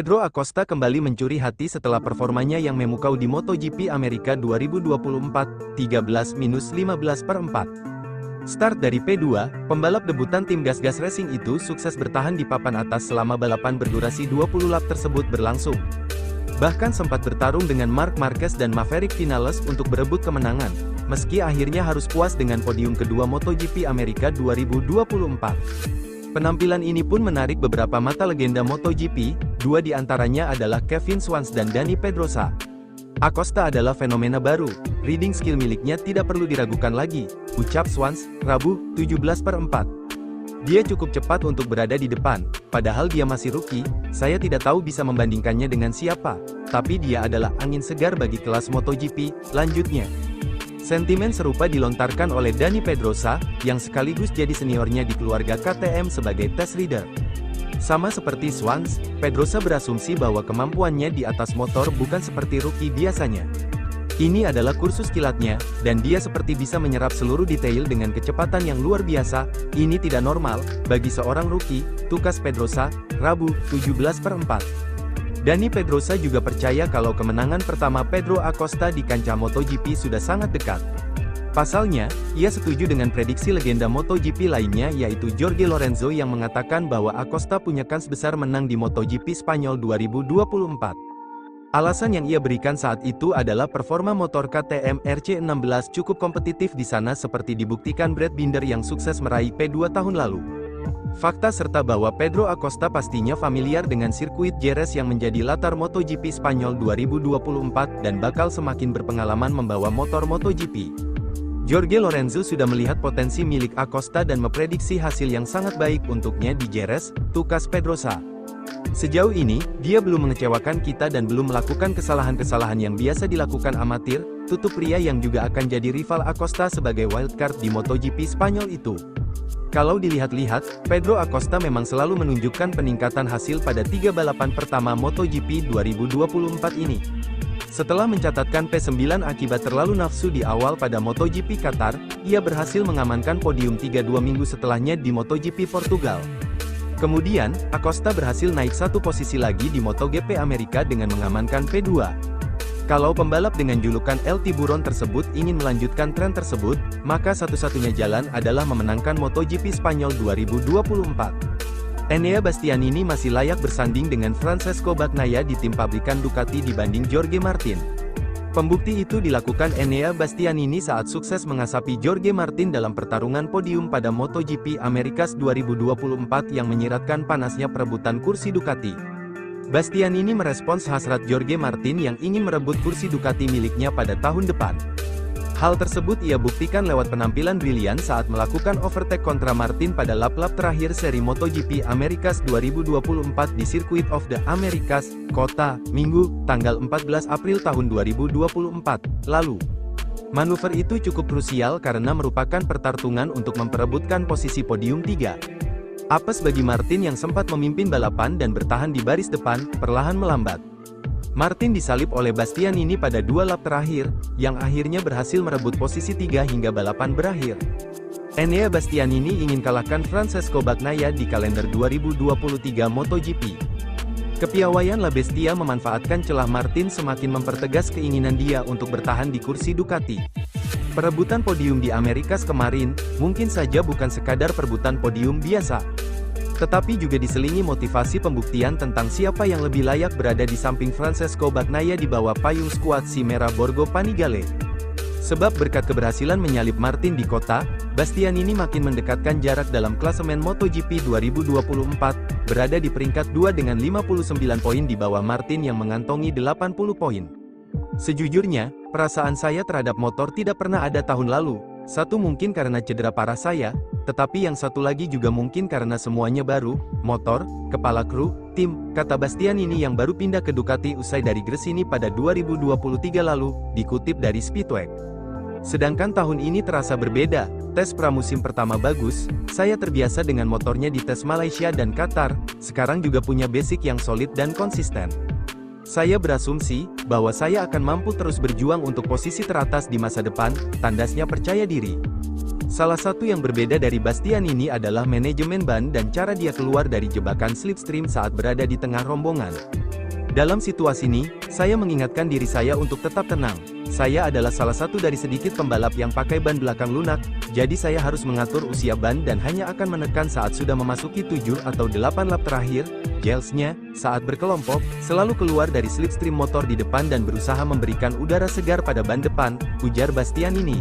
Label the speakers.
Speaker 1: Pedro Acosta kembali mencuri hati setelah performanya yang memukau di MotoGP Amerika 2024, 13-15/4. Start dari P2, pembalap debutan tim Gas-Gas Racing itu sukses bertahan di papan atas selama balapan berdurasi 20 lap tersebut berlangsung. Bahkan sempat bertarung dengan Marc Marquez dan Maverick Vinales untuk berebut kemenangan, meski akhirnya harus puas dengan podium kedua MotoGP Amerika 2024. Penampilan ini pun menarik beberapa mata legenda MotoGP, dua di antaranya adalah Kevin Schwantz dan Dani Pedrosa. Acosta adalah fenomena baru, riding skill miliknya tidak perlu diragukan lagi, ucap Schwantz, Rabu, 17/4. Dia cukup cepat untuk berada di depan, padahal dia masih rookie, saya tidak tahu bisa membandingkannya dengan siapa, tapi dia adalah angin segar bagi kelas MotoGP, lanjutnya. Sentimen serupa dilontarkan oleh Dani Pedrosa, yang sekaligus jadi seniornya di keluarga KTM sebagai test rider. Sama seperti Schwantz, Pedrosa berasumsi bahwa kemampuannya di atas motor bukan seperti rookie biasanya. Ini adalah kursus kilatnya, dan dia seperti bisa menyerap seluruh detail dengan kecepatan yang luar biasa. Ini tidak normal, bagi seorang rookie, tukas Pedrosa, Rabu, 17/4. Dani Pedrosa juga percaya kalau kemenangan pertama Pedro Acosta di kancah MotoGP sudah sangat dekat. Pasalnya, ia setuju dengan prediksi legenda MotoGP lainnya yaitu Jorge Lorenzo yang mengatakan bahwa Acosta punya kans besar menang di MotoGP Spanyol 2024. Alasan yang ia berikan saat itu adalah performa motor KTM RC16 cukup kompetitif di sana seperti dibuktikan Brad Binder yang sukses meraih P2 tahun lalu. Fakta serta bahwa Pedro Acosta pastinya familiar dengan sirkuit Jerez yang menjadi latar MotoGP Spanyol 2024 dan bakal semakin berpengalaman membawa motor MotoGP. Jorge Lorenzo sudah melihat potensi milik Acosta dan memprediksi hasil yang sangat baik untuknya di Jerez, tukas Pedrosa. Sejauh ini, dia belum mengecewakan kita dan belum melakukan kesalahan-kesalahan yang biasa dilakukan amatir, tutup pria yang juga akan jadi rival Acosta sebagai wildcard di MotoGP Spanyol itu. Kalau dilihat-lihat, Pedro Acosta memang selalu menunjukkan peningkatan hasil pada 3 balapan pertama MotoGP 2024 ini. Setelah mencatatkan P9 akibat terlalu nafsu di awal pada MotoGP Qatar, ia berhasil mengamankan podium 3 minggu setelahnya di MotoGP Portugal. Kemudian, Acosta berhasil naik satu posisi lagi di MotoGP Amerika dengan mengamankan P2. Kalau pembalap dengan julukan El Tiburon tersebut ingin melanjutkan tren tersebut, maka satu-satunya jalan adalah memenangkan MotoGP Spanyol 2024. Enea Bastianini masih layak bersanding dengan Francesco Bagnaia di tim pabrikan Ducati dibanding Jorge Martin. Pembukti itu dilakukan Enea Bastianini saat sukses mengasapi Jorge Martin dalam pertarungan podium pada MotoGP Amerikas 2024 yang menyiratkan panasnya perebutan kursi Ducati. Bastianini merespons hasrat Jorge Martin yang ingin merebut kursi Ducati miliknya pada tahun depan. Hal tersebut ia buktikan lewat penampilan brilian saat melakukan overtake kontra Martin pada lap-lap terakhir seri MotoGP Amerikas 2024 di Circuit of the Americas, Kota, Minggu, tanggal 14 April tahun 2024, lalu. Manuver itu cukup krusial karena merupakan pertarungan untuk memperebutkan posisi podium 3. Apes bagi Martin yang sempat memimpin balapan dan bertahan di baris depan, perlahan melambat. Martin disalip oleh Bastianini pada 2 lap terakhir, yang akhirnya berhasil merebut posisi 3 hingga balapan berakhir. Enea Bastianini ingin kalahkan Francesco Bagnaia di kalender 2023 MotoGP. Kepiawaian La Bestia memanfaatkan celah Martin semakin mempertegas keinginan dia untuk bertahan di kursi Ducati. Perebutan podium di Amerikas kemarin, mungkin saja bukan sekadar perebutan podium biasa. Tetapi juga diselingi motivasi pembuktian tentang siapa yang lebih layak berada di samping Francesco Bagnaia di bawah payung skuad si Merah Borgo Panigale. Sebab berkat keberhasilan menyalip Martin di kota, Bastianini makin mendekatkan jarak dalam klasemen MotoGP 2024, berada di peringkat 2 dengan 59 poin di bawah Martin yang mengantongi 80 poin. Sejujurnya, perasaan saya terhadap motor tidak pernah ada tahun lalu. Satu mungkin karena cedera parah saya, tetapi yang satu lagi juga mungkin karena semuanya baru, motor, kepala kru, tim, kata Bastianini yang baru pindah ke Ducati usai dari Gresini pada 2023 lalu, dikutip dari Speedway. Sedangkan tahun ini terasa berbeda, tes pramusim pertama bagus, saya terbiasa dengan motornya di tes Malaysia dan Qatar, sekarang juga punya basic yang solid dan konsisten. Saya berasumsi bahwa saya akan mampu terus berjuang untuk posisi teratas di masa depan, tandasnya percaya diri. Salah satu yang berbeda dari Bastianini adalah manajemen ban dan cara dia keluar dari jebakan slipstream saat berada di tengah rombongan. Dalam situasi ini, saya mengingatkan diri saya untuk tetap tenang. Saya adalah salah satu dari sedikit pembalap yang pakai ban belakang lunak, jadi saya harus mengatur usia ban dan hanya akan menekan saat sudah memasuki 7 atau 8 lap terakhir. Giles-nya, saat berkelompok, selalu keluar dari slipstream motor di depan dan berusaha memberikan udara segar pada ban depan, ujar Bastianini.